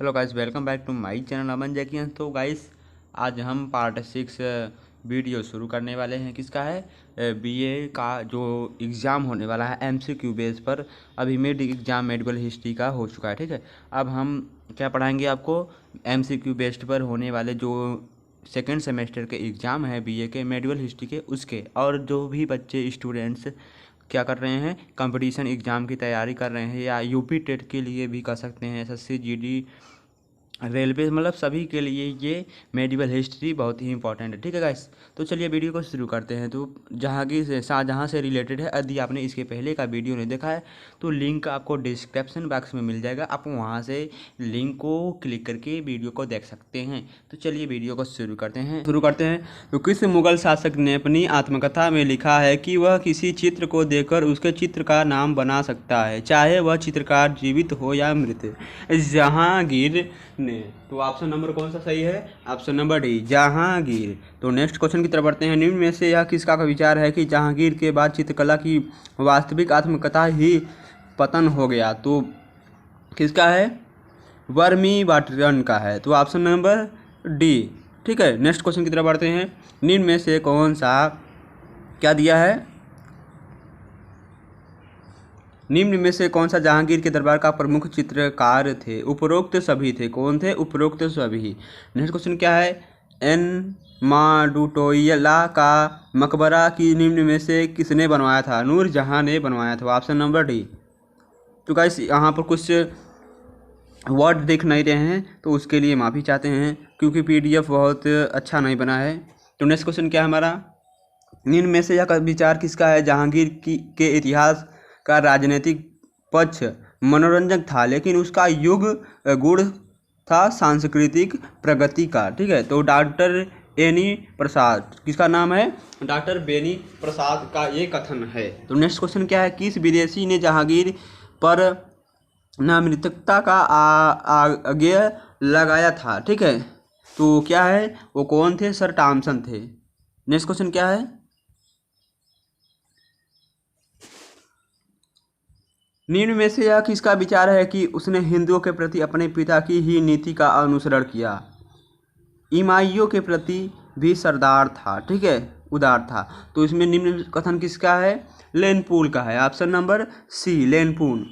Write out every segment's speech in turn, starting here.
Hello guys, welcome back to my channel Aman Jaikian. तो guys आज हम पार्ट 6 वीडियो शुरू करने वाले हैं। किसका है? बीए का जो एग्ज़ाम होने वाला है एमसीक्यू बेस पर। अभी मिड एग्ज़ाम मेडिकल हिस्ट्री का हो चुका है, ठीक है। अब हम क्या पढ़ाएंगे आपको? एमसीक्यू बेस्ड पर होने वाले जो सेकेंड सेमेस्टर के एग्ज़ाम है बीए के मेडिकल हिस्ट्री के, उसके और जो भी बच्चे स्टूडेंट्स क्या कर रहे हैं, कंपटीशन एग्ज़ाम की तैयारी कर रहे हैं या यूपी टेट के लिए भी कर सकते हैं, एसएससी जीडी रेलवे, मतलब सभी के लिए ये मेडिकल हिस्ट्री बहुत ही इंपॉर्टेंट है, ठीक है गाइस। तो चलिए वीडियो को शुरू करते हैं। तो जहांगीर से शाहजहां से रिलेटेड है। यदि आपने इसके पहले का वीडियो नहीं देखा है तो लिंक आपको डिस्क्रिप्शन बॉक्स में मिल जाएगा, आप वहां से लिंक को क्लिक करके वीडियो को देख सकते हैं। तो चलिए वीडियो को शुरू करते हैं। तो किस मुगल शासक ने अपनी आत्मकथा में लिखा है कि वह किसी चित्र को देखकर उसके चित्र का नाम बना सकता है, चाहे वह चित्रकार जीवित हो या मृत? जहांगीर ने। तो ऑप्शन नंबर कौन सा सही है? Option number D, Jahangir. तो नेक्स्ट क्वेश्चन की तरफ बढ़ते हैं। निम्न में से यह किसका का विचार है कि जहांगीर के बाद चित्रकला की वास्तविक आत्मकथा ही पतन हो गया? तो किसका है? वर्मी वाटरन का है। तो ऑप्शन नंबर डी, ठीक है। नेक्स्ट क्वेश्चन की तरफ बढ़ते हैं। निम्न में से कौन सा क्या दिया है? निम्न में से कौन सा जहांगीर के दरबार का प्रमुख चित्रकार थे? उपरोक्त सभी थे। कौन थे? उपरोक्त सभी। नेक्स्ट क्वेश्चन क्या है? एन माडुटोयला का मकबरा की निम्न में से किसने बनवाया था? नूरजहां ने बनवाया था। Option number D. तो गाइस यहाँ पर कुछ वर्ड देख नहीं रहे हैं तो उसके लिए माफ़ी चाहते हैं, क्योंकि पीडीएफ बहुत अच्छा नहीं बना है। तो नेक्स्ट क्वेश्चन क्या है हमारा? निम्न में से यह विचार किसका है? जहांगीर के इतिहास का राजनीतिक पक्ष मनोरंजक था, लेकिन उसका युग गुण था सांस्कृतिक प्रगति का, ठीक है। तो डॉक्टर बेनी प्रसाद, किसका नाम है? डॉक्टर बेनी प्रसाद का ये कथन है। तो नेक्स्ट क्वेश्चन क्या है? किस विदेशी ने जहांगीर पर नामृतकता का आगे लगाया था, ठीक है। तो क्या है? वो कौन थे? सर टॉमसन थे। नेक्स्ट क्वेश्चन क्या है? निम्न में से यह किसका विचार है कि उसने हिंदुओं के प्रति अपने पिता की ही नीति का अनुसरण किया? ईसाइयों के प्रति भी सरदार था, ठीक है, उदार था। तो इसमें निम्न कथन किसका है? लेनपूल का है। Option number C, Lane Poole.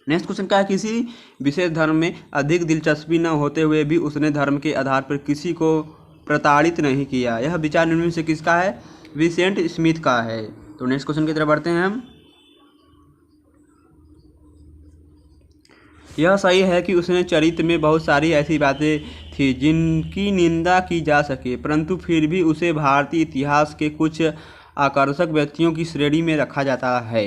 Next question क्या है? किसी विशेष धर्म में अधिक दिलचस्पी न होते हुए भी उसने धर्म के आधार पर किसी को प्रताड़ित नहीं किया। यह विचार निम्न में से किसका है? विसेंट स्मिथ का है। तो नेक्स्ट क्वेश्चन की तरफ बढ़ते हैं हम। यह सही है कि उसने चरित्र में बहुत सारी ऐसी बातें थी जिनकी निंदा की जा सके, परंतु फिर भी उसे भारतीय इतिहास के कुछ आकर्षक व्यक्तियों की श्रेणी में रखा जाता है।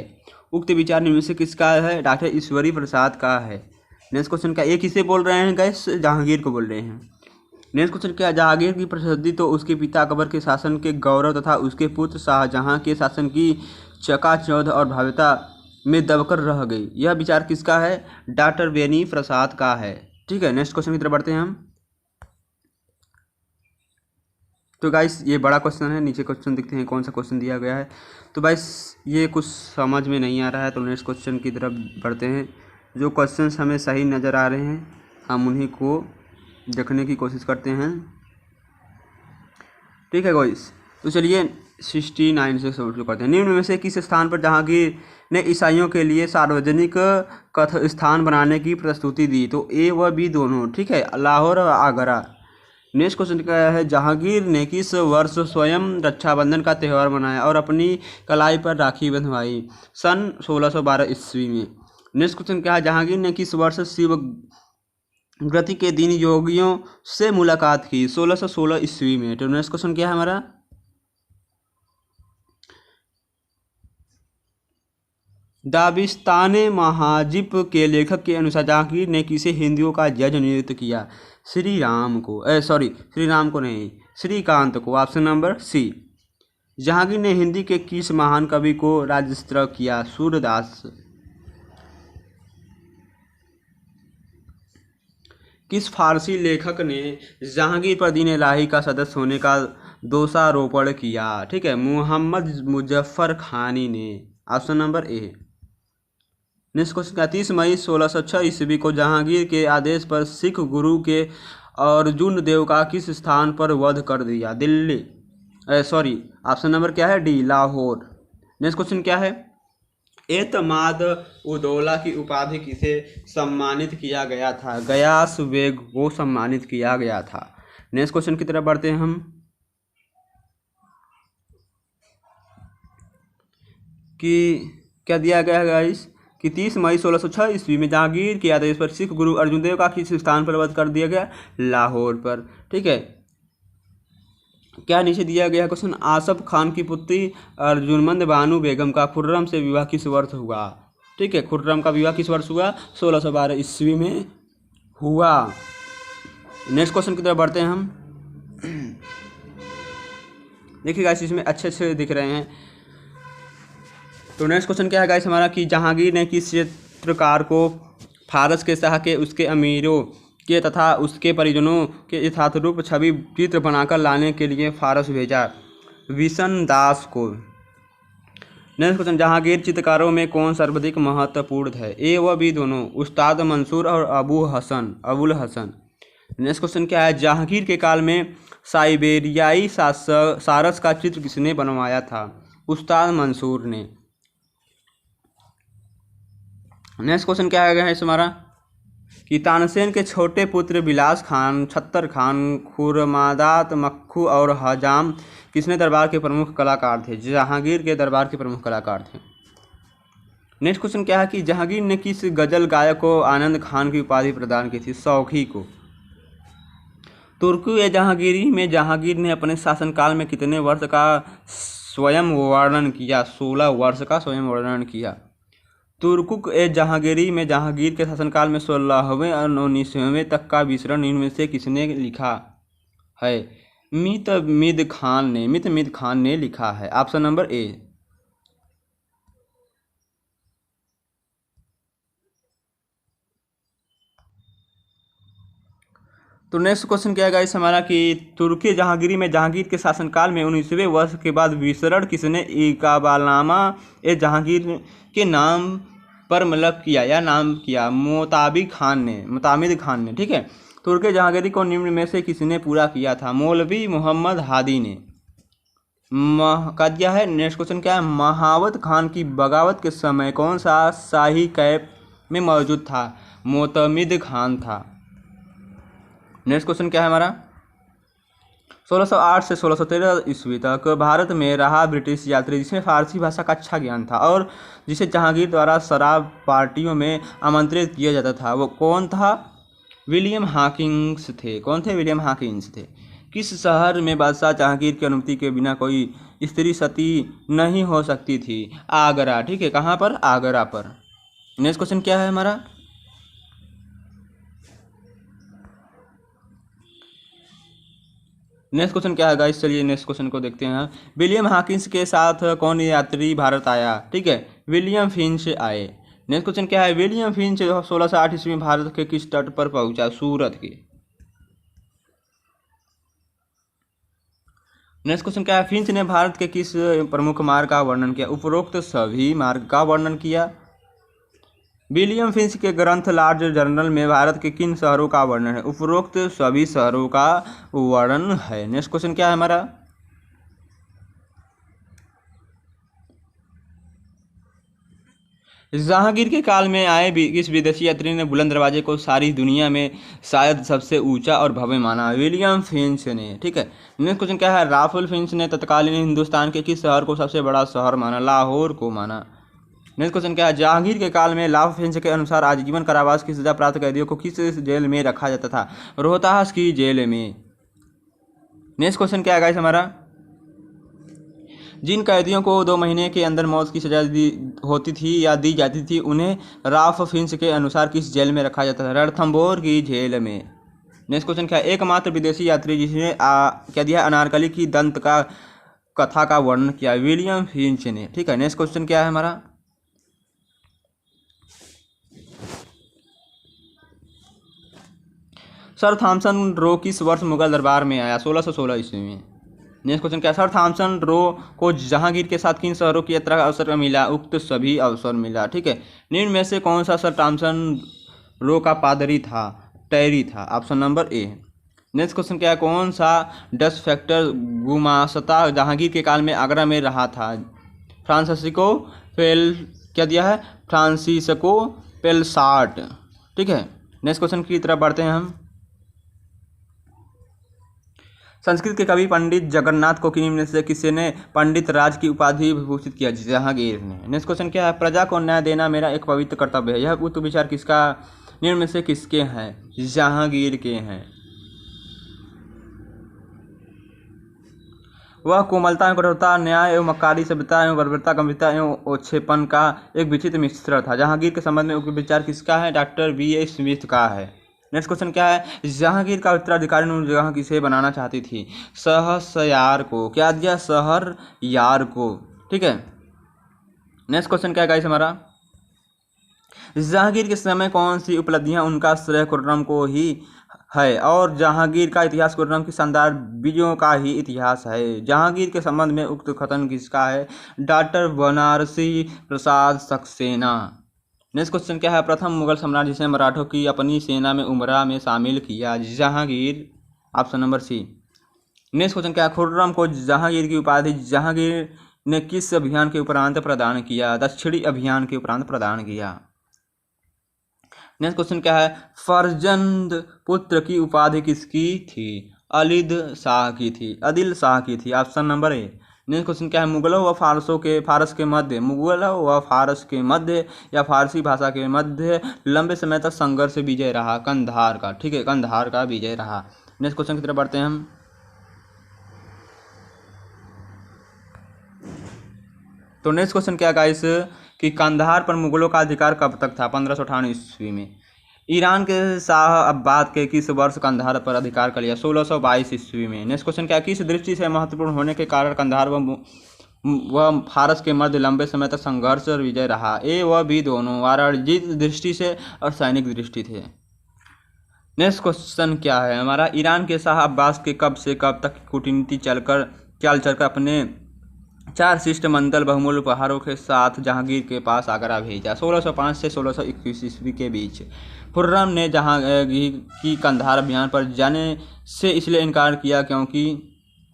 उक्त विचार निम्न से किसका है? डॉक्टर ईश्वरी प्रसाद का है। नेक्स्ट क्वेश्चन क्या? ये किसे बोल रहे हैं गाइस? जहांगीर को बोल रहे हैं। नेक्स्ट क्वेश्चन क्या? जहांगीर की प्रसिद्धि तो उसके पिता अकबर के शासन के गौरव तथा उसके पुत्र शाहजहां के शासन की चकाचौंध और भव्यता में दबकर रह गई। यह विचार किसका है? डॉक्टर बेनी प्रसाद का है, ठीक है। नेक्स्ट क्वेश्चन की तरफ बढ़ते हैं हम। तो गाइस ये बड़ा क्वेश्चन है, नीचे क्वेश्चन दिखते हैं कौन सा क्वेश्चन दिया गया है। तो गाइस ये कुछ समझ में नहीं आ रहा है, तो नेक्स्ट क्वेश्चन की तरफ बढ़ते हैं। जो क्वेश्चंस हमें सही नज़र आ रहे हैं हम उन्हीं को देखने की कोशिश करते हैं, ठीक है गाइस। तो चलिए 69 से शुरू करते हैं। निम्न में से किस स्थान पर जहांगीर ने ईसाइयों के लिए सार्वजनिक कथ स्थान बनाने की प्रस्तुति दी? तो ए व बी दोनों, ठीक है, लाहौर और आगरा। नेक्स्ट क्वेश्चन क्या है? जहांगीर ने किस वर्ष स्वयं रक्षाबंधन का त्यौहार मनाया और अपनी कलाई पर राखी बंधवाई? सन 1612 ईस्वी में। नेक्स्ट क्वेश्चन क्या है? जहांगीर ने किस वर्ष शिव व्रती के दिन योगियों से मुलाकात की? 1616 ईस्वी में। तो नेक्स्ट क्वेश्चन क्या है हमारा? दाबिस्ताने महाजिप के लेखक के अनुसार जहांगीर ने किसे हिंदुओं का जज नियुक्त किया? श्री राम को नहीं, श्रीकांत को। ऑप्शन नंबर सी। जहांगीर ने हिंदी के किस महान कवि को राज्यस्त्र किया? सूरदास। किस फारसी लेखक ने जहांगीर पर दीन इलाही का सदस्य होने का दोषारोपण किया? ठीक है, मोहम्मद मुजफ्फर खानी ने। Option number A. Next question क्या, 30 मई 1606 ईस्वी को जहांगीर के आदेश पर सिख गुरु के अर्जुन देव का किस स्थान पर वध कर दिया? दिल्ली, सॉरी, ऑप्शन नंबर क्या है, डी, लाहौर। नेक्स्ट क्वेश्चन क्या है, एतमाद उदौला की उपाधि किसे सम्मानित किया गया था? गयास बेग को सम्मानित किया गया था। नेक्स्ट क्वेश्चन की तरफ बढ़ते हैं हम, कि क्या दिया गया है गाइस, कि 30 मई 1606 ईस्वी में जहांगीर के आदेश पर सिख गुरु अर्जुन देव का किस स्थान पर वध कर दिया गया? लाहौर पर। ठीक है, क्या नीचे दिया गया क्वेश्चन, आसफ खान की पुत्री अर्जुनमंद बानु बेगम का खुर्रम से विवाह किस वर्ष हुआ? ठीक है, खुर्रम का विवाह किस वर्ष हुआ? 1612 ईस्वी में हुआ। नेक्स्ट क्वेश्चन की तरफ बढ़ते हैं हम। देखिए गाइस, इसमें अच्छे अच्छे दिख रहे हैं। तो नेक्स्ट क्वेश्चन क्या है गाइस हमारा, कि जहांगीर ने किस चित्रकार को फारस के शाह के उसके अमीरों के तथा उसके परिजनों के यथार्थरूप छवि चित्र बनाकर लाने के लिए फारस भेजा? विशन दास को। नेक्स्ट क्वेश्चन, जहांगीर चित्रकारों में कौन सर्वाधिक महत्वपूर्ण है? ए व बी दोनों, उस्ताद मंसूर और अबुल हसन। नेक्स्ट क्वेश्चन क्या है, जहांगीर के काल में साइबेरियाई सारस का चित्र किसने बनवाया था? उस्ताद मंसूर ने। नेक्स्ट क्वेश्चन क्या है हमारा, कि तानसेन के छोटे पुत्र बिलास खान, छत्तर खान, खुरमादात, मक्खू और हजाम किसने दरबार के प्रमुख कलाकार थे? जहांगीर के दरबार के प्रमुख कलाकार थे। नेक्स्ट क्वेश्चन क्या है, कि जहांगीर ने किस गजल गायक को आनंद खान की उपाधि प्रदान की थी? शौकी को। तुर्की ए जहांगीरी में जहांगीर ने अपने शासनकाल में कितने वर्ष का स्वयं वर्णन किया? 16 वर्ष का स्वयं वर्णन किया। तुर्कुक ए जहांगीरी में जहांगीर के शासनकाल में 16वें और 19वें तक का विवरण इनमें से किसने लिखा है? मित खान ने लिखा है। Option number A. तो नेक्स्ट क्वेश्चन क्या है गाइस हमारा, कि तुर्की जहांगीरी में जहांगीर के शासनकाल में 19वें वर्ष के बाद विवरण किसने इकाबानामा ए जहांगीर के नाम पर मतलब किया या नाम किया? मोतामिद खान ने। ठीक है, तुर्की जहांगीरी को निम्न में से किसने पूरा किया था? मौलवी मोहम्मद हादी ने। का दिया है। नेक्स्ट क्वेश्चन क्या है, महावत खान की बगावत के समय कौन सा शाही कैप में मौजूद था? मोतमिद खान था। नेक्स्ट क्वेश्चन क्या है हमारा, 1608 से 1613 ईस्वी तक भारत में रहा ब्रिटिश यात्री जिसमें फारसी भाषा का अच्छा ज्ञान था और जिसे जहांगीर द्वारा शराब पार्टियों में आमंत्रित किया जाता था, वो कौन था? विलियम हॉकिंस थे। कौन थे? विलियम हॉकिंस थे। किस शहर में बादशाह जहांगीर की अनुमति के बिना कोई स्त्री सती नहीं हो सकती थी? आगरा। ठीक है, कहाँ पर? आगरा पर। नेक्स्ट क्वेश्चन क्या है हमारा, नेक्स्ट क्वेश्चन क्या है गाइस, चलिए नेक्स्ट क्वेश्चन को देखते हैं। विलियम हॉकिंस के साथ कौन यात्री भारत आया? ठीक है, विलियम फिंच आए। नेक्स्ट क्वेश्चन क्या है, विलियम फिंच 1608 ईस्वी में भारत के किस तट पर पहुंचा? सूरत के। नेक्स्ट क्वेश्चन क्या है, फिंच ने भारत के किस प्रमुख मार्ग का वर्णन किया? उपरोक्त सभी मार्ग का वर्णन किया। विलियम फिंच के ग्रंथ लॉर्ड जर्नल में भारत के किन शहरों का वर्णन है? उपरोक्त सभी शहरों का वर्णन है। नेक्स्ट क्वेश्चन क्या है हमारा, जहांगीर के काल में आए किस विदेशी यात्री ने बुलंद दरवाजे को सारी दुनिया में शायद सबसे ऊंचा और भव्य माना? विलियम फिंच ने। ठीक है, नेक्स्ट क्वेश्चन क्या है, राफेल फिंच ने तत्कालीन हिंदुस्तान के किस शहर को सबसे बड़ा शहर माना? लाहौर को माना। नेक्स्ट क्वेश्चन क्या है, जहांगीर के काल में लॉ फिंच के अनुसार आजीवन कारावास की सजा प्राप्त कैदियों को किस जेल में रखा जाता था? रोहतास की जेल में। नेक्स्ट क्वेश्चन क्या है गाइस हमारा, जिन कैदियों को 2 महीने के अंदर मौत की सजा होती थी या दी जाती थी उन्हें राफ फिंच के अनुसार किस जेल में रखा जाता था? रणथंभौर की जेल में। नेक्स्ट क्वेश्चन क्या है, एकमात्र विदेशी यात्री जिसने क्या दिया, अनारकली की दंत का कथा का वर्णन किया? विलियम फिंच ने। ठीक है, नेक्स्ट क्वेश्चन क्या है हमारा, सर थॉमसन रो किस वर्ष मुगल दरबार में आया? 1616 ईस्वी में। नेक्स्ट क्वेश्चन क्या, सर थॉमसन रो को जहांगीर के साथ किन शहरों की यात्रा का अवसर मिला? उक्त सभी अवसर मिला। ठीक है, निम्न में से कौन सा सर थॉमसन रो का पादरी था? टैरी था, option number A. Next question क्या है, कौन सा डच फैक्टर गुमास्ता जहांगीर के काल में आगरा में रहा था? फ्रांसिस्को पेल क्या दिया है? फ्रांसिस्को पेलसाट। ठीक है, नेक्स्ट क्वेश्चन की तरफ बढ़ते हैं हम। संस्कृत के कवि पंडित जगन्नाथ को किन्हीं में से किसी ने पंडित राज की उपाधि विभूषित किया? जहांगीर ने। नेक्स्ट क्वेश्चन क्या है, प्रजा को न्याय देना मेरा एक पवित्र कर्तव्य है, यह बुद्ध विचार किसका, निम्न में से किसके हैं? जहांगीर के हैं। वह कोमलता एवं कठोरता, न्याय एवं मक्कारी, सभ्यता एवं बर्बरता, गंभीरता एवं ओछेपन का एक विचित्र मिश्रण था। जहांगीर के संबंध में उक्त विचार किसका है? Doctor BA. स्मिथ का है। नेक्स्ट क्वेश्चन क्या है, जहांगीर का उत्तराधिकारी नूरजहां किसे बनाना चाहती थी? शहरयार को। क्या दिया? शहरयार को। ठीक है, नेक्स्ट क्वेश्चन क्या है गाइस हमारा, जहांगीर के समय कौन सी उपलब्धियां उनका श्रेय खुर्रम को ही है और जहांगीर का इतिहास खुर्रम की शानदार विजयों का ही इतिहास है? जहांगीर के संबंध में उक्त कथन किसका है? डॉक्टर बनारसी प्रसाद सक्सेना। नेक्स्ट क्वेश्चन क्या है, प्रथम मुगल सम्राट जिसने मराठों की अपनी सेना में उमरा में शामिल किया? Jahangir, option number C. Next question क्या है, खुर्रम को जहांगीर की उपाधि जहांगीर ने किस अभियान के उपरांत प्रदान किया? दक्षिणी अभियान के उपरांत प्रदान किया। नेक्स्ट क्वेश्चन क्या है, फरजंद पुत्र की उपाधि किसकी थी? अलिद शाह की थी, आदिल शाह की थी, option number A. Next question क्या है, मुगलों व फारस के मध्य, मुगलों व फारस के मध्य या फारसी भाषा के मध्य लंबे समय तक संघर्ष विजय रहा? कंधार का। ठीक है, कंधार का विजय रहा। नेक्स्ट क्वेश्चन की तरफ बढ़ते हैं हम। तो नेक्स्ट क्वेश्चन क्या गाइस कि कंधार पर मुगलों का अधिकार कब तक था? 1558 ईस्वी में। ईरान के शाह अब्बास के किस वर्ष कंधार पर अधिकार कर लिया? 1622 ईस्वी में। नेक्स्ट क्वेश्चन क्या, किस दृष्टि से महत्वपूर्ण होने के कारण कंधार व फारस के मध्य लंबे समय तक संघर्ष और विजय रहा? ए व बी दोनों, वाणिज्यिक दृष्टि से और सैनिक दृष्टि से। नेक्स्ट क्वेश्चन क्या है हमारा, ईरान के शाह अब्बास के कब से कब तक कूटनीति चाल चलकर अपने 4 शिष्टमंडल बहुमूल्य उपहारों के साथ जहांगीर के पास आगरा भेजा? 1605 से 1621 ईस्वी के बीच। खुर्रम ने जहांगीर की कंधार अभियान पर जाने से इसलिए इनकार किया क्योंकि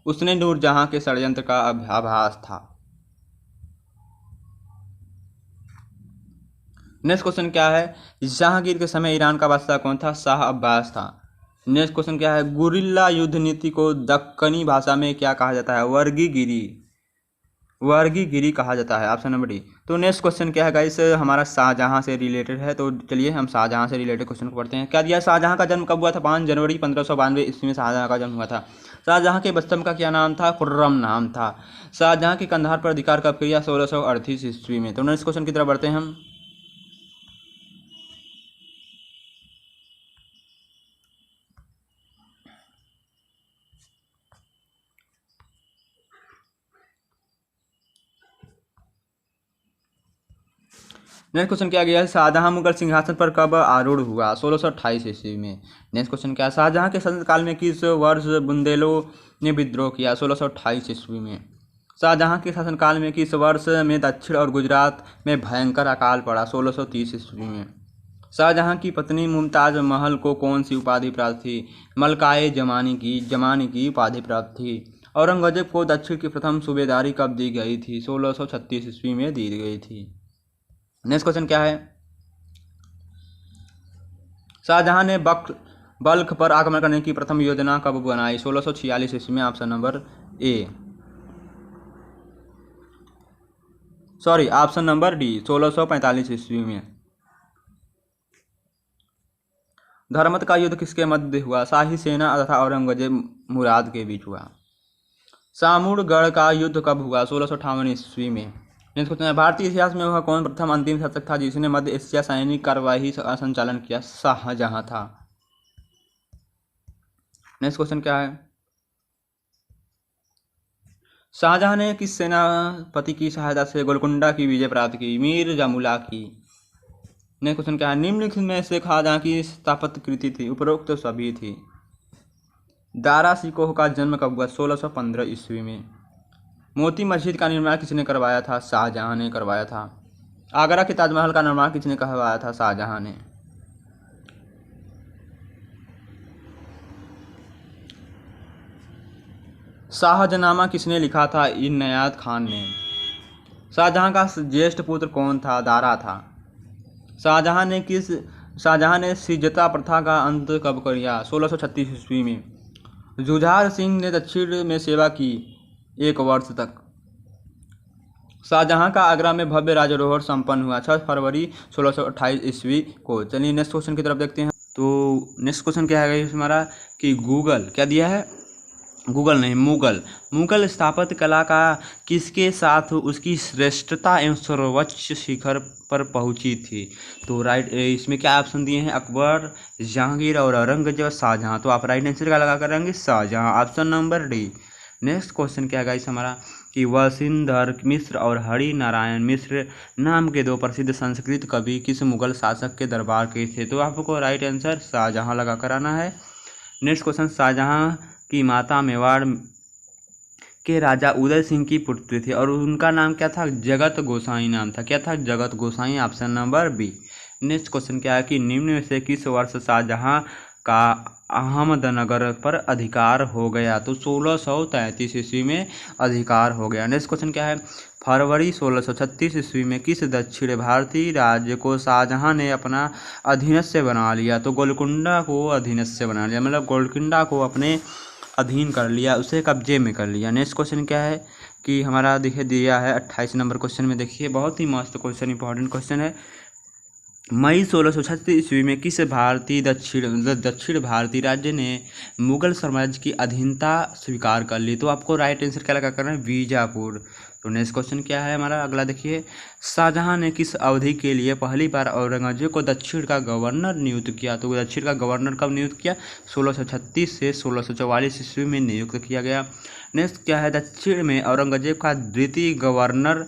उसने नूरजहां के षड्यंत्र का आभास था। नेक्स्ट क्वेश्चन क्या है, जहांगीर के समय ईरान का बादशाह कौन था? शाह अब्बास था। नेक्स्ट क्वेश्चन क्या है, गुरिल्ला युद्ध नीति को दक्कनी भाषा में क्या कहा जाता है? वर्गीगिरी कहा जाता है, ऑप्शन नंबर डी। तो नेक्स्ट क्वेश्चन क्या है गाइस हमारा शाहजहां से रिलेटेड है, तो चलिए हम शाहजहां से रिलेटेड क्वेश्चन को पढ़ते हैं। क्या दिया, शाहजहां का जन्म कब हुआ था? 5 जनवरी 1592 ईस्वी में शाहजहां का जन्म हुआ था। शाहजहां के बचपन का क्या नाम था? खुर्रम नाम था। शाहजहां के कंधार पर अधिकार कब किया? 1638 ईस्वी में। तो नेक्स्ट क्वेश्चन की तरफ बढ़ते हैं हम। नेक्स्ट क्वेश्चन क्या गया है, शाहजहां मुगल सिंहासन पर कब आरूढ़ हुआ? 1628 ईस्वी में। नेक्स्ट क्वेश्चन क्या है, शाहजहां के शासनकाल में किस वर्ष बुंदेलों ने विद्रोह किया? 1628 ईस्वी में। शाहजहां के शासनकाल में किस वर्ष में दक्षिण और गुजरात में भयंकर अकाल पड़ा? 1630 ईस्वी में। शाहजहां की पत्नी मुमताज महल को कौन सी उपाधि प्राप्त थी? मलकाए जमानी की उपाधि प्राप्त थी। औरंगजेब को दक्षिण की प्रथम सूबेदारी कब दी गई थी? 1636 ईस्वी में दी गई थी। नेक्स्ट क्वेश्चन क्या है, शाहजहां ने बल्ख पर आक्रमण करने की प्रथम योजना कब बनाई? 1646 ईस्वी में, option number A. Sorry, option number D, 1645 ईस्वी में। धर्मत का युद्ध किसके मध्य हुआ? शाही सेना तथा औरंगजेब मुराद के बीच हुआ। सामूढ़गढ़ का युद्ध कब हुआ? 1658 ईस्वी में। नेक्स्ट क्वेश्चन है, भारतीय इतिहास में वह कौन प्रथम अंतिम शासक था जिसने मध्य एशिया सैनिक कार्यवाही का संचालन किया? शाहजहां था। नेक्स्ट क्वेश्चन क्या है, शाहजहां ने किस सेनापति की सहायता से गोलकुंडा की विजय प्राप्त की? मीर जमुला की। नेक्स्ट क्वेश्चन क्या है, निम्नलिखित में से शाहजहां की स्थापत्य कृति थी? उपरोक्त सभी थी। दारा शिकोह का जन्म कब हुआ? 1615 ईस्वी में। मोती मस्जिद का निर्माण किसने करवाया था? शाहजहां ने करवाया था। आगरा के ताजमहल का निर्माण किसने करवाया था? शाहजहां ने। शाहजनामा किसने लिखा था? इनायत खान ने। शाहजहां का ज्येष्ठ पुत्र कौन था? दारा था। शाहजहां ने सिजता प्रथा का अंत कब किया? 1636 ईस्वी में। जुझार सिंह ने दक्षिण में सेवा की 1 वर्ष तक। शाहजहां का आगरा में भव्य राजारोहण संपन्न हुआ 6 फरवरी 1628 ईस्वी को। चलिए नेक्स्ट क्वेश्चन की तरफ देखते हैं। तो नेक्स्ट क्वेश्चन क्या है हमारा कि गूगल क्या दिया है? गूगल नहीं, मुगल स्थापत्य कला का किसके साथ उसकी श्रेष्ठता एवं सर्वोच्च शिखर पर पहुंची थी? तो राइट इसमें क्या ऑप्शन दिए हैं? अकबर, जहांगीर और औरंगजेब, शाहजहां। तो आप राइट आंसर क्या लगा कर रहेंगे? Shahjahan, option number D. Next question क्या है गाइस हमारा कि वशिंधर मिश्र और हरि नारायण मिश्र नाम के 2 प्रसिद्ध संस्कृत कवि किस मुगल शासक के दरबार के थे? तो आपको राइट आंसर शाहजहां लगा कर आना है। नेक्स्ट क्वेश्चन, शाहजहां की माता मेवाड़ के राजा उदय सिंह की पुत्री थी और उनका नाम क्या था? जगत गोसाई नाम था। क्या था? Jagat Gosai, option number B. Next question क्या है कि निम्न में से किस वर्ष शाहजहां का अहमदनगर पर अधिकार हो गया? तो 1633 ईस्वी में अधिकार हो गया। नेक्स्ट क्वेश्चन क्या है? फरवरी 1636 ईस्वी में किस दक्षिण भारतीय राज्य को शाहजहां ने अपना अधीनस्थ बना लिया? तो गोलकुंडा को अधीनस्थ बना लिया, मतलब गोलकुंडा को अपने अधीन कर लिया, उसे कब्जे में कर लिया। नेक्स्ट क्वेश्चन क्या है कि हमारा देखिए दिया है 28 नंबर क्वेश्चन में। देखिए बहुत ही मस्त क्वेश्चन, इंपॉर्टेंट क्वेश्चन है। मई 1636 ईस्वी में किस दक्षिण भारतीय राज्य ने मुगल साम्राज्य की अधीनता स्वीकार कर ली? तो आपको राइट आंसर क्या लगा करना है? बीजापुर। तो नेक्स्ट क्वेश्चन क्या है हमारा अगला देखिए, शाहजहां ने किस अवधि के लिए पहली बार औरंगजेब को दक्षिण का गवर्नर नियुक्त किया? तो दक्षिण का गवर्नर कब नियुक्त किया? 1636 से 1644 ईस्वी में नियुक्त किया गया। नेक्स्ट क्या है, दक्षिण में औरंगजेब का द्वितीय गवर्नर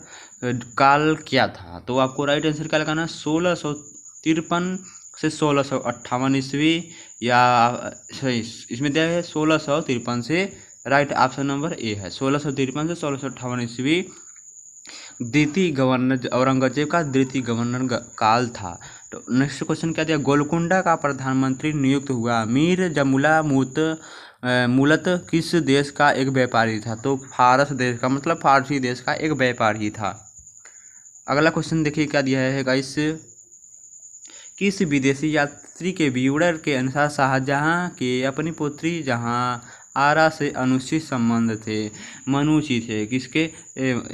काल क्या था? तो आपको राइट आंसर क्या लगाना है? 1653 से 1658 ईस्वी, या सही इसमें दिया है 1653 से, राइट ऑप्शन नंबर ए है 1653 से 1658 ईस्वी द्वितीय गवर्नर, औरंगजेब का द्वितीय गवर्नर काल था। तो नेक्स्ट क्वेश्चन क्या दिया? गोलकुंडा का प्रधानमंत्री नियुक्त हुआ मीर जमुला मूलत किस देश का एक व्यापारी था? तो फारस देश का, मतलब फारसी देश का एक व्यापारी था। अगला क्वेश्चन देखिए क्या दिया है गाइस, किस विदेशी यात्री के विवरण के अनुसार शाहजहां के अपनी पुत्री जहां आरा से अनुचित संबंध थे, मनुची थे? किसके?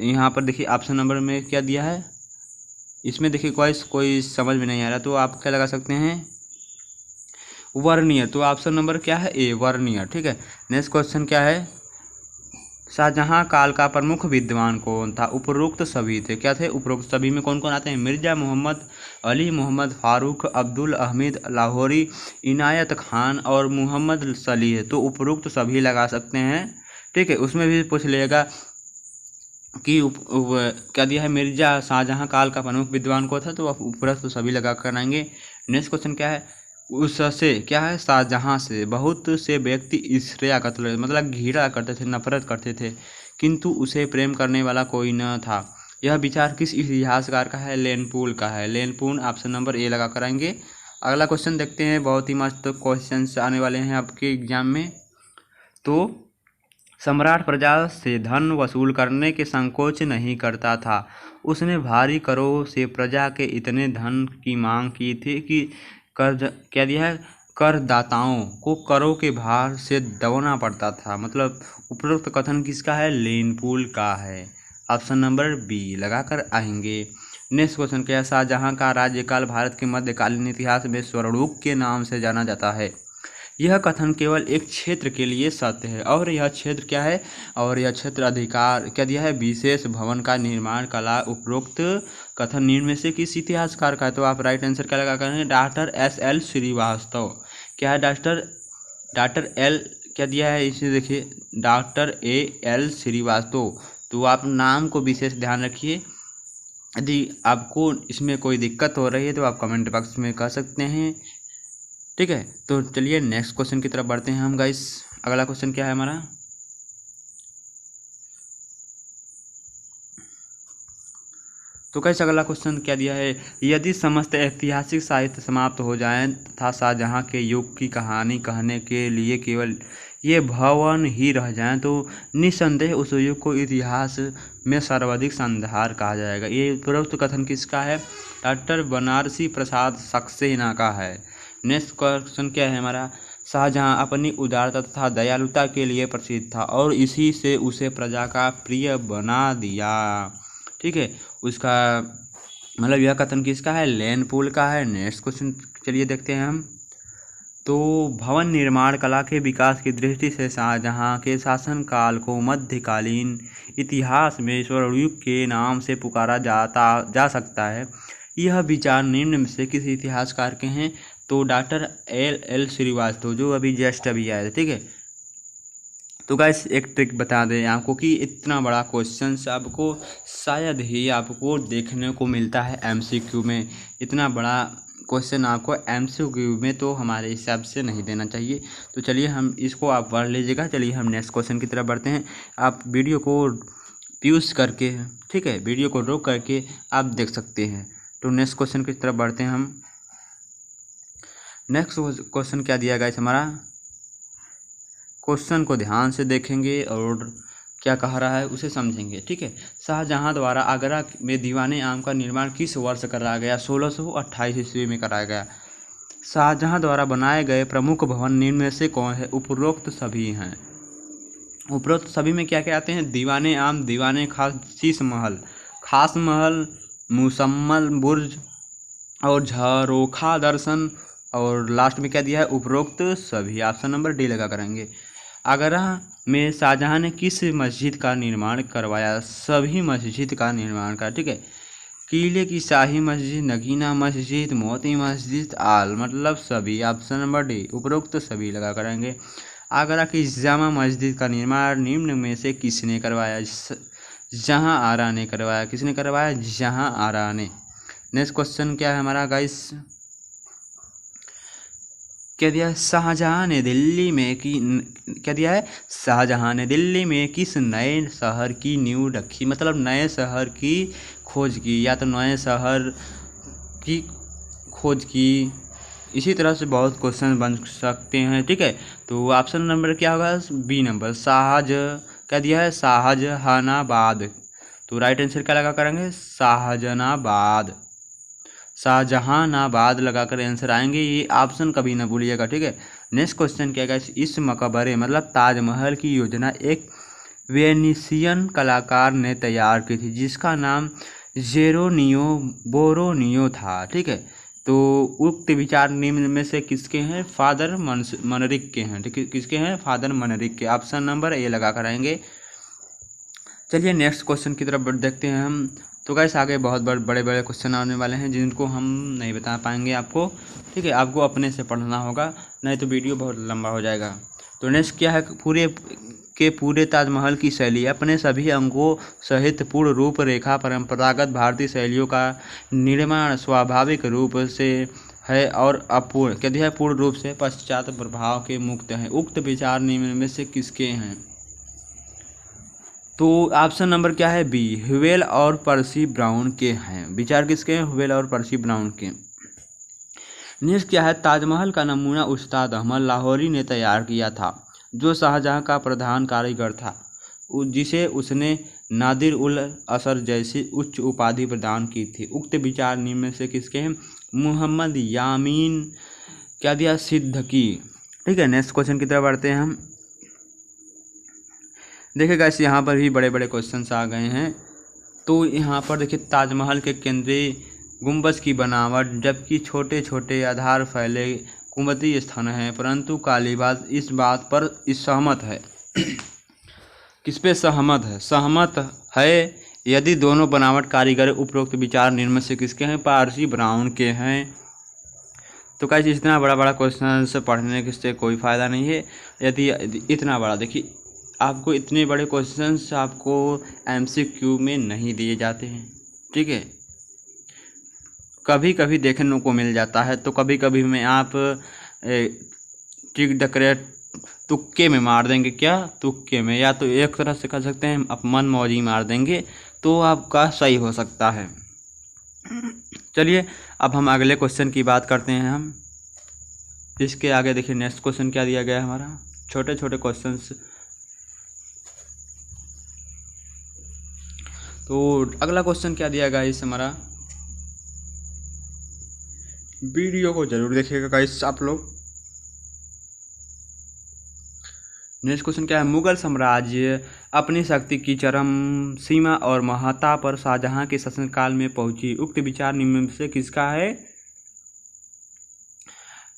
यहाँ पर देखिए ऑप्शन नंबर में क्या दिया है, इसमें देखिए कोई समझ में नहीं आ रहा, तो आप क्या लगा सकते हैं? वर्नियर। तो ऑप्शन नंबर क्या है? ए, वर्नियर। ठीक है। नेक्स्ट क्वेश्चन क्या है, शाहजहां काल का प्रमुख विद्वान कौन था? उपरोक्त सभी थे। क्या थे? उपरोक्त सभी में कौन कौन आते हैं? मिर्जा मोहम्मद, अली मोहम्मद फारूक, अब्दुल अहमद लाहौरी, इनायत खान और मोहम्मद सलीह। तो उपरोक्त सभी लगा सकते हैं। ठीक है। उसमें भी पूछ लेगा कि क्या दिया है, मिर्जा शाहजहां काल का प्रमुख विद्वान कौन था? तो उपरोक्त सभी लगा कर आएंगे। नेक्स्ट क्वेश्चन क्या है, उससे क्या है, शाहजहां से बहुत से व्यक्ति ईर्ष्या करते, मतलब घृणा करते थे, नफरत करते थे, किंतु उसे प्रेम करने वाला कोई न था। यह विचार किस इतिहासकार का है? लेनपूल का है। लेनपूल, ऑप्शन नंबर ए लगा कराएंगे। अगला क्वेश्चन देखते हैं, बहुत ही मस्त क्वेश्चन आने वाले हैं आपके एग्जाम में। तो सम्राट प्रजा से धन वसूल करने के संकोच नहीं करता था। उसने भारी करों से प्रजा के इतने धन की मांग की थी कि क्या दिया है, करदाताओं को करों के भार से दबना पड़ता था। मतलब उपरोक्त कथन किसका है? लेनपूल का है। ऑप्शन नंबर बी लगाकर आएंगे। नेक्स्ट क्वेश्चन क्या है, शाहजहां का राज्यकाल भारत के मध्यकालीन इतिहास में स्वर्णयुग के नाम से जाना जाता है। यह कथन केवल एक क्षेत्र के लिए सत्य है, और यह क्षेत्र क्या है, और यह क्षेत्र अधिकार क्या दिया है, विशेष भवन का निर्माण कला। उपरोक्त कथन निम्न में से किस इतिहासकार का है? तो आप राइट आंसर क्या लगा करेंगे? Doctor S L. श्रीवास्तव। क्या है? डॉक्टर एल क्या दिया है, इसे देखिए, डॉक्टर ए.एल. श्रीवास्तव। तो आप नाम को विशेष ध्यान रखिए। यदि आपको इसमें कोई दिक्कत हो रही है तो आप कमेंट बॉक्स में कह सकते हैं। ठीक है। तो चलिए नेक्स्ट क्वेश्चन की तरफ बढ़ते हैं हम गाइस। अगला क्वेश्चन क्या है हमारा, तो कैसे अगला क्वेश्चन क्या दिया है, यदि समस्त ऐतिहासिक साहित्य समाप्त हो जाए तथा शाहजहां के युग की कहानी कहने के लिए केवल ये भवन ही रह जाएं तो निस्संदेह उस युग को इतिहास में सर्वाधिक संधार कहा जाएगा। ये उपरोक्त कथन किसका है, डॉक्टर बनारसी प्रसाद सक्सेना का है। नेक्स्ट क्वेश्चन क्या है हमारा, शाहजहां अपनी उदारता तथा दयालुता के लिए प्रसिद्ध था और इसी से उसे प्रजा का प्रिय बना दिया। ठीक है, उसका मतलब यह कथन किसका है, लेन पूल का है। नेक्स्ट क्वेश्चन चलिए देखते हैं हम, तो भवन निर्माण कला के विकास की दृष्टि से शाहजहां के शासनकाल को मध्यकालीन इतिहास में स्वर्णयुग के नाम से पुकारा जा सकता है। यह विचार निम्न में से किस इतिहासकार के हैं, तो डॉक्टर एल श्रीवास्तव, जो अभी जस्ट अभी आए थे। ठीक है, तो गाइस एक ट्रिक बता दें आपको कि इतना बड़ा क्वेश्चन आपको शायद ही आपको देखने को मिलता है एमसीक्यू में। इतना बड़ा क्वेश्चन आपको एमसीक्यू में तो हमारे हिसाब से नहीं देना चाहिए। तो चलिए हम इसको आप पढ़ लीजिएगा। चलिए हम नेक्स्ट क्वेश्चन की तरफ बढ़ते हैं। आप वीडियो को प्यूज करके, ठीक है, वीडियो को रोक करके आप देख सकते हैं। तो नेक्स्ट क्वेश्चन की तरफ बढ़ते हैं हम। नेक्स्ट क्वेश्चन क्या दिया गाइस हमारा, क्वेश्चन को ध्यान से देखेंगे और क्या कह रहा है उसे समझेंगे। ठीक है, शाहजहां द्वारा आगरा में दीवाने आम का निर्माण किस वर्ष कराया गया, 1628 ईस्वी में कराया गया। शाहजहां द्वारा बनाए गए प्रमुख भवन निम्न में से कौन है, उपरोक्त सभी हैं। उपरोक्त सभी में क्या क्या आते हैं, दीवाने आम, दीवाने खास, शीश महल, खास महल, मुसम्मल बुर्ज और झरोखा दर्शन, और लास्ट में क्या दिया है, उपरोक्त सभी। ऑप्शन नंबर डी लगा करेंगे। आगरा में शाहजहां ने किस मस्जिद का निर्माण करवाया, सभी मस्जिद का निर्माण का। ठीक है, किले की शाही मस्जिद, नगीना मस्जिद, मोती मस्जिद, आल, मतलब सभी। ऑप्शन नंबर डी, उपरोक्त सभी लगा करेंगे। आगरा की जामा मस्जिद का निर्माण निम्न में से किसने करवाया, जहां आरा ने करवाया। किसने करवाया, जहां आरा ने। नेक्स्ट क्वेश्चन क्या है हमारा गाइस, क्या दिया, शाहजहां ने दिल्ली में क्या दिया है, शाहजहां ने दिल्ली में किस नए शहर की नींव रखी, मतलब नए शहर की खोज की, या तो नए शहर की खोज की। इसी तरह से बहुत क्वेश्चन बन सकते हैं। ठीक है, तो ऑप्शन नंबर क्या होगा, बी नंबर, क्या दिया है, शाहजहानाबाद। तो राइट आंसर क्या लगा करेंगे, शाहजहानाबाद, शाहजहानाबाद लगाकर आंसर आएंगे। ये ऑप्शन कभी ना भूलिएगा। ठीक है, नेक्स्ट क्वेश्चन क्या है, इस मकबरे मतलब ताजमहल की योजना एक वेनिसियन कलाकार ने तैयार की थी जिसका नाम जेरोनियो बोरोनियो था। ठीक है, तो उक्त विचार निम्न में से किसके हैं, फादर मनरिक के हैं। ठीक है, किसके हैं, फादर मनरिक के। ऑप्शन नंबर ए लगा कर आएंगे। चलिए नेक्स्ट क्वेश्चन की तरफ देखते हैं हम। तो गाइस आगे बहुत बड़े बड़े क्वेश्चन आने वाले हैं जिनको हम नहीं बता पाएंगे आपको। ठीक है, आपको अपने से पढ़ना होगा, नहीं तो वीडियो बहुत लंबा हो जाएगा। तो नेक्स्ट क्या है, पूरे ताजमहल की शैली अपने सभी अंगों सहित पूर्ण रूप रेखा परंपरागत भारतीय शैलियों का निर्माण स्वाभाविक रूप से है और अपूर्ण क्या दिया है, पूर्ण रूप से पश्चात प्रभाव के मुक्त है। उक्त विचार निम्न में से किसके हैं, तो ऑप्शन नंबर क्या है, बी, ह्वेल और पर्सी ब्राउन के हैं। विचार किसके हैं, ह्वेल और पर्सी ब्राउन के। नेक्स्ट क्या है, ताजमहल का नमूना उस्ताद अहमद लाहौरी ने तैयार किया था जो शाहजहां का प्रधान कारीगर था, जिसे उसने नादिर उल असर जैसी उच्च उपाधि प्रदान की थी। उक्त विचार निम्न में से किसके हैं, मोहम्मद यामीन क्या दिया, सिद्दकी। ठीक है, नेक्स्ट क्वेश्चन की तरफ बढ़ते हैं हम। देखिए गाइस यहाँ पर भी बड़े बड़े क्वेश्चंस आ गए हैं। तो यहाँ पर देखिए ताजमहल के केंद्रीय गुंबज की बनावट, जबकि छोटे छोटे आधार फैले कुंभती स्थान हैं, परंतु कालीबाज इस बात पर सहमत है किस पे सहमत है, यदि दोनों बनावट कारीगर उपरोक्त विचार निम्न से किसके हैं, पारसी ब्राउन के हैं। तो गाइस इतना बड़ा बड़ा क्वेश्चन से पढ़ने से कोई फ़ायदा नहीं है। यदि इतना बड़ा देखिए, आपको इतने बड़े क्वेश्चंस आपको एमसीक्यू में नहीं दिए जाते हैं। ठीक है, कभी कभी देखने को मिल जाता है, तो कभी कभी में आप ट्रिक द तुक्के में मार देंगे। क्या? तुक्के में, या तो एक तरह से कह सकते हैं आप मन मौजी मार देंगे तो आपका सही हो सकता है। चलिए अब हम अगले क्वेश्चन की बात करते हैं। हम इसके आगे देखिए नेक्स्ट क्वेश्चन क्या दिया गया है हमारा। छोटे छोटे क्वेश्चंस, तो अगला क्वेश्चन क्या दिया गया इस हमारा, वीडियो को जरूर देखिएगा गाइस आप लोग। नेक्स्ट क्वेश्चन क्या है, मुगल साम्राज्य अपनी शक्ति की चरम सीमा और महत्ता पर शाहजहां के शासनकाल में पहुंची। उक्त विचार निम्न में से किसका है?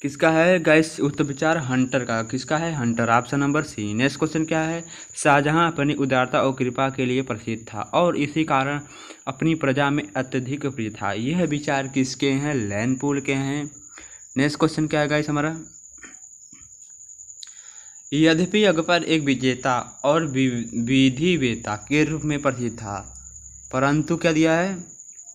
किसका है गाइस? उक्त विचार हंटर का। किसका है? Hunter. Option number C. Next question क्या है, शाहजहां अपनी उदारता और कृपा के लिए प्रसिद्ध था और इसी कारण अपनी प्रजा में अत्यधिक प्रिय था। यह विचार किसके हैं? लैनपूल के हैं। नेक्स्ट क्वेश्चन क्या है गाइस हमारा, यद्यपि अकबर एक विजेता और विधिवेता के रूप में प्रसिद्ध था, परंतु क्या दिया है,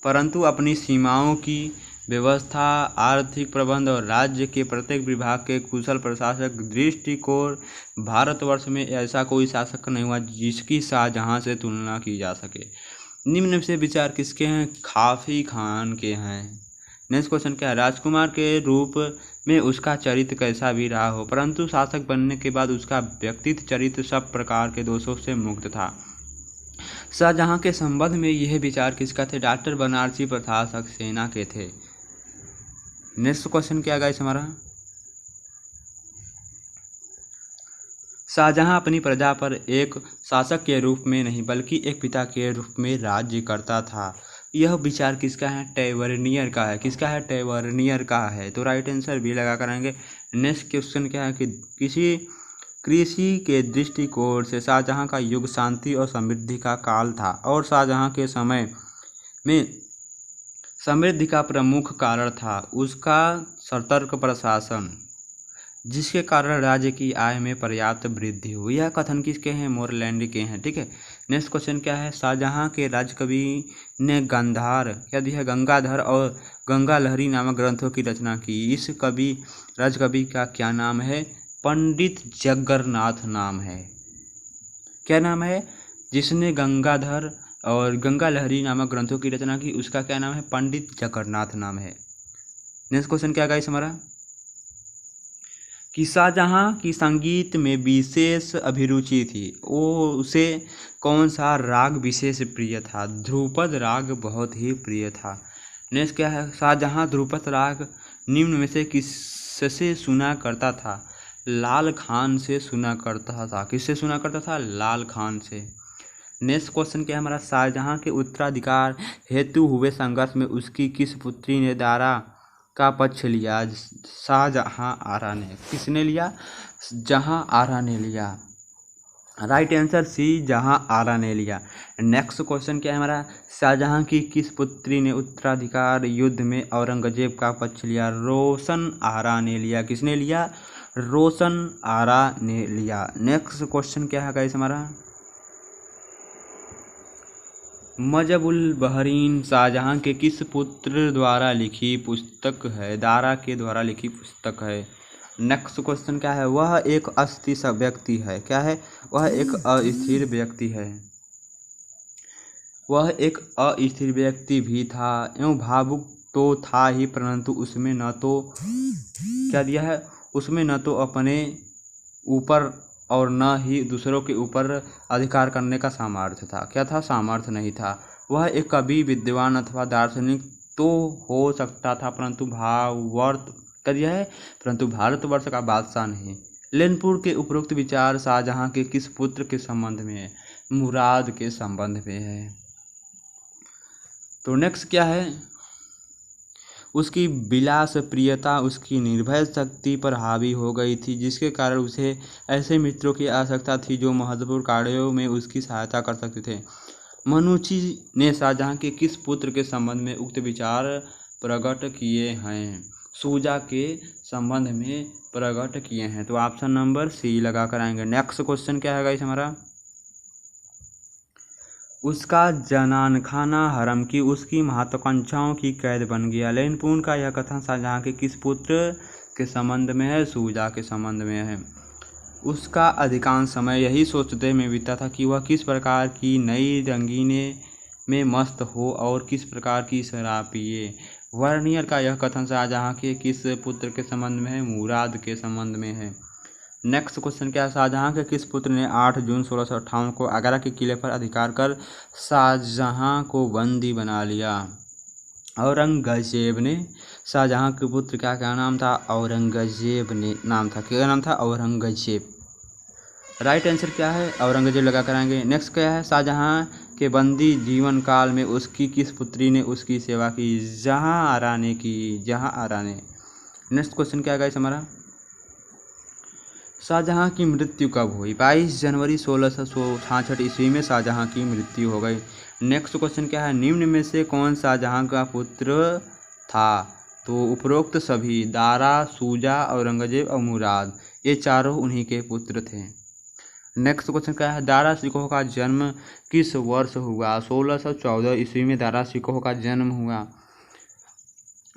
परंतु अपनी सीमाओं की व्यवस्था, आर्थिक प्रबंध और राज्य के प्रत्येक विभाग के कुशल प्रशासक दृष्टिकोण भारतवर्ष में ऐसा कोई शासक नहीं हुआ जिसकी शाहजहां से तुलना की जा सके। निम्न से विचार किसके हैं? काफी खान के हैं। नेक्स्ट क्वेश्चन क्या है, राजकुमार के रूप में उसका चरित्र कैसा भी रहा हो, परंतु शासक बनने के बाद उसका व्यक्तित्व चरित्र सब प्रकार के दोषों से मुक्त था। शाहजहां के संबंध में यह विचार किसका थे? डॉक्टर बनारसी प्रसाद सक्सेना के थे। नेक्स्ट क्वेश्चन क्या गाइस हमारा, शाहजहां अपनी प्रजा पर एक शासक के रूप में नहीं बल्कि एक पिता के रूप में राज्य करता था। यह विचार किसका है? टेवर्नियर का है। किसका है? टेवर्नियर का है। तो राइट आंसर भी लगा करेंगे। नेक्स्ट क्वेश्चन क्या है कि किसी कृषि के दृष्टिकोण से शाहजहां का युग शांति और समृद्धि का काल था और शाहजहां के समय में समृद्धि का प्रमुख कारण था उसका सतर्क प्रशासन, जिसके कारण राज्य की आय में पर्याप्त वृद्धि हुई। यह कथन किसके हैं? मोरलैंड के हैं। ठीक है। नेक्स्ट क्वेश्चन क्या है, शाहजहां के राजकवि ने गंधार क्या दिया, गंगाधर और गंगा लहरी नामक ग्रंथों की रचना की। इस राजकवि का क्या नाम है? पंडित जगन्नाथ नाम है। क्या नाम है? जिसने गंगाधर और गंगा लहरी नामक ग्रंथों की रचना की, उसका क्या नाम है? पंडित जगन्नाथ नाम है। नेक्स्ट क्वेश्चन क्या गाइस हमारा, कि शाहजहां की संगीत में विशेष अभिरुचि थी, वो उसे कौन सा राग विशेष प्रिय था? ध्रुपद राग बहुत ही प्रिय था। नेक्स्ट क्या है, शाहजहां ध्रुपद राग निम्न में से किससे सुना करता था? लाल खान से सुना करता था। किससे सुना करता था? लाल खान से। नेक्स्ट क्वेश्चन क्या है हमारा, शाहजहां के उत्तराधिकार हेतु हुए संघर्ष में उसकी किस पुत्री ने दारा का पक्ष लिया? शाहजहां आरा ने। किसने लिया? जहां आरा ने लिया। राइट आंसर सी, जहां आरा ने लिया। नेक्स्ट क्वेश्चन क्या है हमारा, शाहजहां की किस पुत्री ने उत्तराधिकार युद्ध में औरंगजेब का पक्ष लिया? रोशन आरा ने लिया। किसने लिया? रोशन आरा ने लिया। नेक्स्ट क्वेश्चन क्या है गाइस हमारा, मजबुल बहरीन शाहजहां के किस पुत्र द्वारा लिखी पुस्तक है? दारा के द्वारा लिखी पुस्तक है। नेक्स्ट क्वेश्चन क्या है, वह एक अस्थिर व्यक्ति है। क्या है? वह एक अस्थिर व्यक्ति है। वह एक अस्थिर व्यक्ति भी था एवं भावुक तो था ही, परंतु उसमें न तो क्या दिया है, उसमें न तो अपने ऊपर और न ही दूसरों के ऊपर अधिकार करने का सामर्थ्य था। क्या था? सामर्थ्य नहीं था। वह एक कवि, विद्वान अथवा दार्शनिक तो हो सकता था, परंतु भारतवर्ष का बादशाह नहीं। लैनपूल के उपरोक्त विचार शाहजहां के किस पुत्र के संबंध में है? मुराद के संबंध में है। तो नेक्स्ट क्या है, उसकी विलास प्रियता उसकी निर्भय शक्ति पर हावी हो गई थी, जिसके कारण उसे ऐसे मित्रों की आवश्यकता थी जो महत्वपूर्ण कार्यों में उसकी सहायता कर सकते थे। मनुची ने शाहजहां के किस पुत्र के संबंध में उक्त विचार प्रकट किए हैं? सूजा के संबंध में प्रकट किए हैं। तो ऑप्शन नंबर सी लगा कर आएंगे। नेक्स्ट क्वेश्चन क्या है गाइस हमारा, उसका जनानखाना हरम की उसकी महत्वाकांक्षाओं की कैद बन गया। लैनपूल का यह कथन शाहजहां के किस पुत्र के संबंध में है? सूजा के संबंध में है। उसका अधिकांश समय यही सोचते में बीता था कि वह किस प्रकार की नई रंगीने में मस्त हो और किस प्रकार की शराब पिए। वर्नियर का यह कथन शाहजहां के किस पुत्र के संबंध में है? मुराद के संबंध में है। नेक्स्ट क्वेश्चन क्या है? शाहजहां के किस पुत्र ने 8 जून 1658 को आगरा के किले पर अधिकार कर शाहजहां को बंदी बना लिया? औरंगजेब ने। शाहजहां के पुत्र का क्या नाम था? औरंगजेब ने नाम था। क्या नाम था? औरंगजेब। राइट आंसर क्या है? औरंगजेब लगा कराएंगे। नेक्स्ट क्या है? शाहजहां के बंदी जीवन काल में उसकी किस पुत्री ने उसकी सेवा की? जहांआरा ने की। जहांआरा ने। नेक्स्ट क्वेश्चन क्या है गाइस हमारा? शाहजहां की मृत्यु कब हुई? 22 जनवरी 1666 ईस्वी में शाहजहां की मृत्यु हो गई। नेक्स्ट क्वेश्चन क्या है? निम्न में से कौन शाहजहां का पुत्र था? तो उपरोक्त सभी, दारा, शुजा, औरंगजेब और मुराद, ये चारों उन्हीं के पुत्र थे। नेक्स्ट क्वेश्चन क्या है? दारा शिकोह का जन्म किस वर्ष हुआ? 1614 ईस्वी में दारा शिकोह का जन्म हुआ।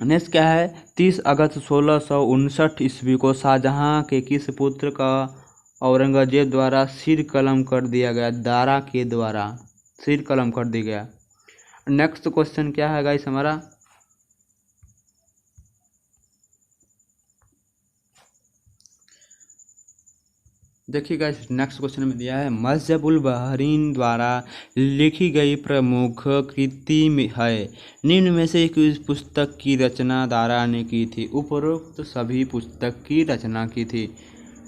नेक्स्ट क्या है? 30 अगस्त 1659 ईस्वी को शाहजहां के किस पुत्र का औरंगजेब द्वारा सिर कलम कर दिया गया? दारा के द्वारा सिर कलम कर दिया गया। नेक्स्ट क्वेश्चन क्या है गाइस हमारा? देखिए गाइस, नेक्स्ट क्वेश्चन में दिया है मजहबुल बहरीन द्वारा लिखी गई प्रमुख कृति है। निम्न में से किस पुस्तक की रचना दारा ने की थी? उपरोक्त सभी पुस्तक की रचना की थी।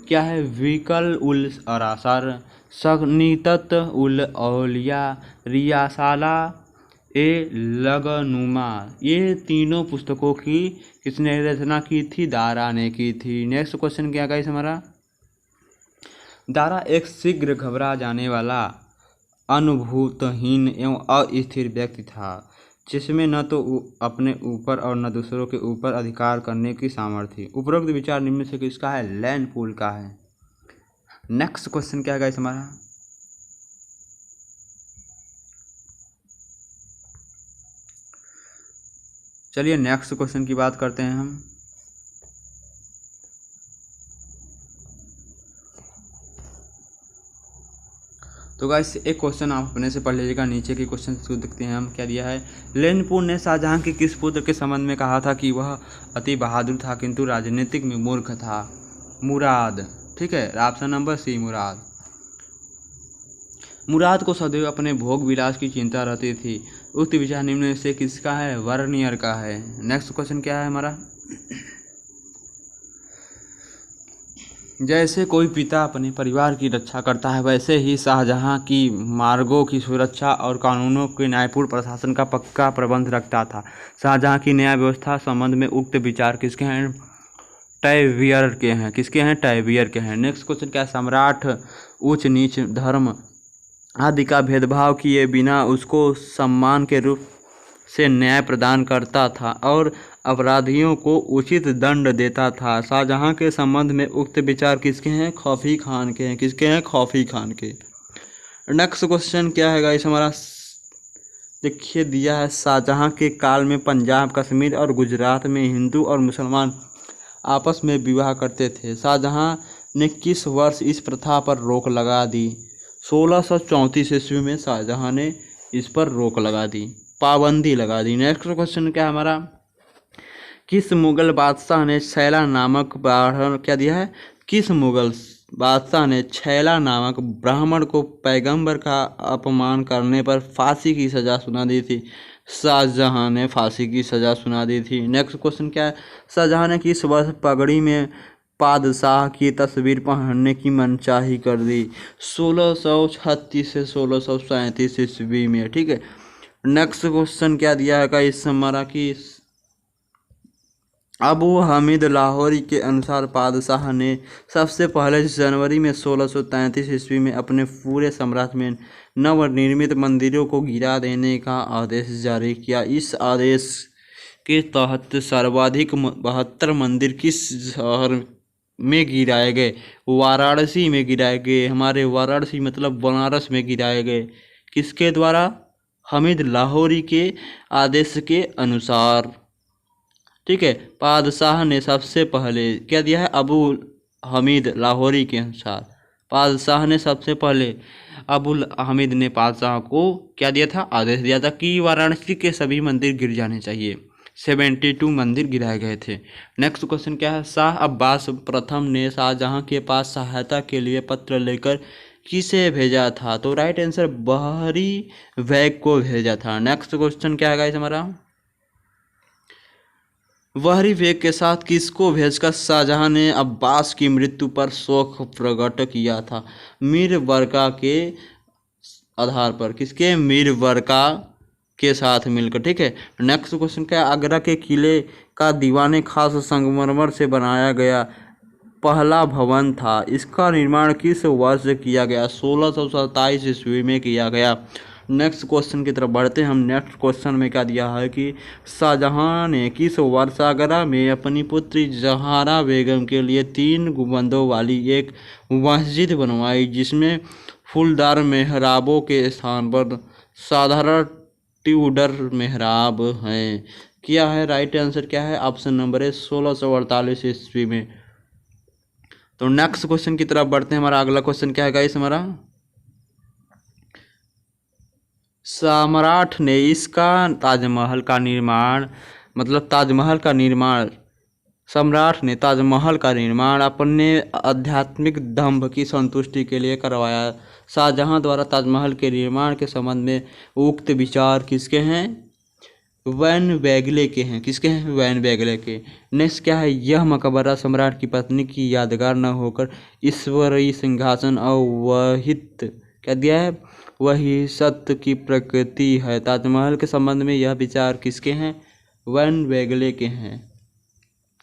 क्या है? विकल उल अरासर, सनीतत उल औलिया, रियासाला ए लगनुमा, ये तीनों पुस्तकों की किसने रचना की थी? दारा ने की थी। नेक्स्ट क्वेश्चन क्या गाइस हमारा? दारा एक शीघ्र घबरा जाने वाला, अनुभूतहीन एवं अस्थिर व्यक्ति था, जिसमें न तो अपने ऊपर और न दूसरों के ऊपर अधिकार करने की सामर्थ्य थी। उपरोक्त विचार निम्न से किसका है? लैंड-पूल का है। नेक्स्ट क्वेश्चन क्या है गाइस हमारा? चलिए नेक्स्ट क्वेश्चन की बात करते हैं हम। तो गाइस, एक क्वेश्चन आप अपने से पढ़ लीजिएगा। नीचे के क्वेश्चन को देखते हैं हम। क्या दिया है? लैंड-पूल ने शाहजहां के किस पुत्र के संबंध में कहा था कि वह अति बहादुर था किंतु राजनीतिक में मूर्ख था? मुराद। ठीक है, ऑप्शन नंबर सी, मुराद। मुराद को सदैव अपने भोग विलास की चिंता रहती थी। उक्त विचार निम्न से किसका है? वर्नियर का है। नेक्स्ट क्वेश्चन क्या है हमारा? जैसे कोई पिता अपने परिवार की रक्षा करता है, वैसे ही शाहजहां की मार्गों की सुरक्षा और कानूनों के न्यायपूर्ण प्रशासन का पक्का प्रबंध रखता था। शाहजहां की न्याय व्यवस्था संबंध में उक्त विचार किसके हैं? टैवियर के हैं। किसके हैं? टैवियर के हैं। नेक्स्ट क्वेश्चन क्या है? सम्राट उच्च नीच, धर्म आदि का भेदभाव किए बिना उसको सम्मान के रूप से न्याय प्रदान करता था और अपराधियों को उचित दंड देता था। शाहजहां के संबंध में उक्त विचार किसके हैं? खौफी खान के हैं। किसके हैं? खौफी खान के। नेक्स्ट क्वेश्चन क्या है गाइस हमारा? देखिए दिया है, शाहजहां के काल में पंजाब, कश्मीर और गुजरात में हिंदू और मुसलमान आपस में विवाह करते थे। शाहजहां ने किस वर्ष इस प्रथा पर रोक लगा दी? 1634 ईस्वी में शाहजहां ने इस पर रोक लगा दी, पाबंदी लगा दी। नेक्स्ट क्वेश्चन क्या है हमारा? किस मुगल बादशाह ने छैला नामक ब्राह्मण, क्या दिया है? किस मुगल बादशाह ने छैला नामक ब्राह्मण को पैगंबर का अपमान करने पर फांसी की सजा सुना दी थी? शाहजहां ने फांसी की सजा सुना दी थी। नेक्स्ट क्वेश्चन क्या है? शाहजहां ने किस वर्ष पगड़ी में बादशाह की तस्वीर पहनने की मनचाही कर दी? 1636 से 1637 ईस्वी में। ठीक है। नेक्स्ट क्वेश्चन क्या दिया है इस हमारा कि अबू हामिद लाहौरी के अनुसार बादशाह ने सबसे पहले जनवरी में 1633 ईस्वी में अपने पूरे साम्राज्य में नवनिर्मित मंदिरों को गिरा देने का आदेश जारी किया। इस आदेश के तहत सर्वाधिक 72 मंदिर किस शहर में गिराए गए? वाराणसी में गिराए गए। हमारे वाराणसी मतलब बनारस में गिराए गए। किसके द्वारा? हामिद लाहौरी के आदेश के अनुसार। ठीक है। बादशाह ने सबसे पहले क्या दिया है? अबू हमीद लाहौरी के अनुसार बादशाह ने सबसे पहले अबुल हमीद ने बादशाह को क्या दिया था, आदेश दिया था कि वाराणसी के सभी मंदिर गिर जाने चाहिए। 72 मंदिर गिराए गए थे। नेक्स्ट क्वेश्चन क्या है, शाह अब्बास प्रथम ने शाहजहां के पास सहायता के लिए पत्र लेकर किसे भेजा था? तो राइट आंसर बहरी वैग को भेजा था। नेक्स्ट क्वेश्चन क्या है गाइस हमारा, बहरी वेग के साथ किसको भेजकर शाहजहां ने अब्बास की मृत्यु पर शोक प्रकट किया था? मीर बरका के आधार पर, किसके, मीर बरका के साथ मिलकर। ठीक है। नेक्स्ट क्वेश्चन क्या है, आगरा के किले का दीवाने खास संगमरमर से बनाया गया पहला भवन था, इसका निर्माण किस वर्ष किया गया? 1627 ईस्वी में किया गया। नेक्स्ट क्वेश्चन की तरफ बढ़ते हैं हम। नेक्स्ट क्वेश्चन में क्या दिया है कि शाहजहां ने किस वर्ष आगरा में अपनी पुत्री जहारा बेगम के लिए 3 गुंबदों वाली एक मस्जिद बनवाई, जिसमें फूलदार मेहराबों के स्थान पर साधारण ट्यूडर मेहराब हैं? क्या है राइट आंसर, क्या है? ऑप्शन नंबर है 1648 ईस्वी में। तो नेक्स्ट क्वेश्चन की तरफ बढ़ते हैं। हमारा अगला क्वेश्चन क्या है गाइस हमारा, सम्राट ने इसका ताजमहल का निर्माण सम्राट ने ताजमहल का निर्माण अपने आध्यात्मिक दंभ की संतुष्टि के लिए करवाया। शाहजहां द्वारा ताजमहल के निर्माण के संबंध में उक्त विचार किसके हैं? वैन बैगले के हैं। किसके हैं? वैन बैगले के। नेक्स्ट क्या है, यह मकबरा सम्राट की पत्नी की यादगार न होकर ईश्वरीय सिंहासन अवहित क्या दिया है, वही सत्य की प्रकृति है। ताजमहल के संबंध में यह विचार किसके हैं? वैन बैगले के हैं।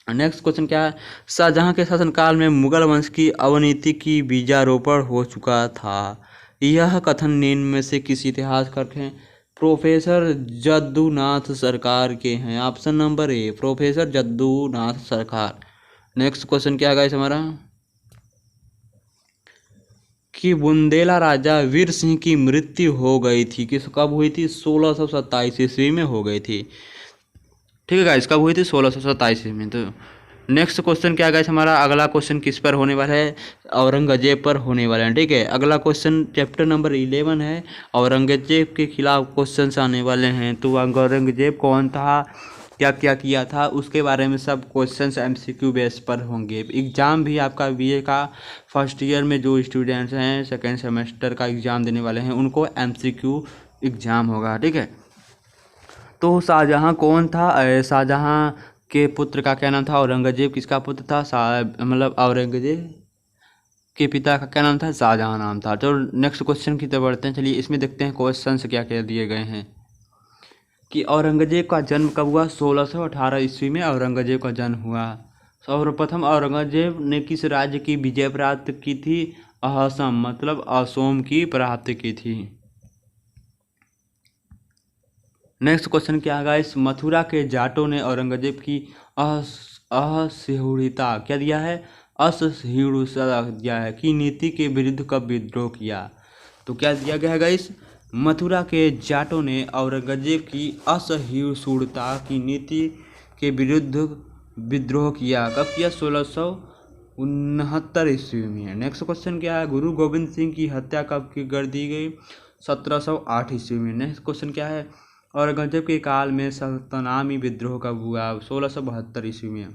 नेक्स्ट क्वेश्चन क्या है, शाहजहां के शासनकाल में मुगल वंश की अवनीति की बीजारोपण हो चुका था, यह कथन निम्न में से किस इतिहासकार के हैं? प्रोफेसर जद्दूनाथ सरकार के हैं। ऑप्शन नंबर ए प्रोफेसर जद्दूनाथ सरकार। नेक्स्ट क्वेश्चन क्या है हमारा, कि बुंदेला राजा वीर सिंह की मृत्यु हो गई थी, किस कब हुई थी? 1627 ईस्वी में हो गई थी। ठीक है गाइस, कब हुई थी? 1627 में। तो नेक्स्ट क्वेश्चन क्या गाइस हमारा, अगला क्वेश्चन किस पर होने वाला है? औरंगजेब पर होने वाला है। ठीक है। अगला क्वेश्चन चैप्टर नंबर 11 है, औरंगजेब के खिलाफ क्वेश्चंस आने वाले हैं। तो औरंगजेब कौन था, क्या क्या किया था, उसके बारे में सब क्वेश्चंस MCQ बेस पर होंगे। एग्ज़ाम भी आपका BA का फर्स्ट ईयर में जो स्टूडेंट्स हैं सेकेंड सेमेस्टर का एग्ज़ाम देने वाले हैं उनको MCQ एग्ज़ाम होगा। ठीक है। तो शाहजहां कौन था? शाहजहां के पुत्र का क्या नाम था? औरंगजेब किसका पुत्र था? औरंगजेब के पिता का क्या नाम था? शाहजहां नाम था। तो नेक्स्ट क्वेश्चन की तरफ बढ़ते हैं। चलिए इसमें देखते हैं क्वेश्चंस क्या क्या दिए गए हैं, कि औरंगजेब का जन्म कब हुआ? 1618 ईस्वी में औरंगजेब का जन्म हुआ। सर्वप्रथम औरंगजेब ने किस राज्य की विजय प्राप्त की थी? असम असोम की प्राप्ति की थी। नेक्स्ट क्वेश्चन क्या है गाइस, मथुरा के जाटों ने औरंगजेब की असहिष्णुता क्या दिया है? असहिष्णुता दिया है की नीति के विरुद्ध कब विद्रोह किया? तो क्या दिया गया है गाइस, मथुरा के जाटों ने औरंगजेब की असहिष्णुता की नीति के विरुद्ध विद्रोह किया। कब किया? 1669 ईस्वी में। नेक्स्ट क्वेश्चन क्या है, गुरु गोविंद सिंह की हत्या कब की कर दी गई? 1708 ईस्वी में। नेक्स्ट क्वेश्चन क्या है, औरंगजेब के काल में सल्तनामी विद्रोह कब हुआ? 1672 ईस्वी में।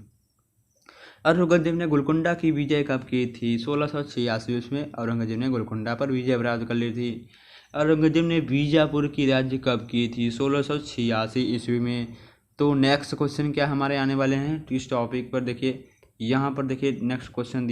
औरंगजेब ने गोलकुंडा की विजय कब की थी? 1686 में औरंगजेब ने गोलकुंडा पर विजय प्राप्त कर ली थी। औरंगजेब ने बीजापुर की राज्य कब की थी? 1686 ईस्वी में। तो नेक्स्ट क्वेश्चन क्या हमारे आने वाले हैं इस टॉपिक पर, देखिए यहाँ पर देखिए नेक्स्ट क्वेश्चन दिया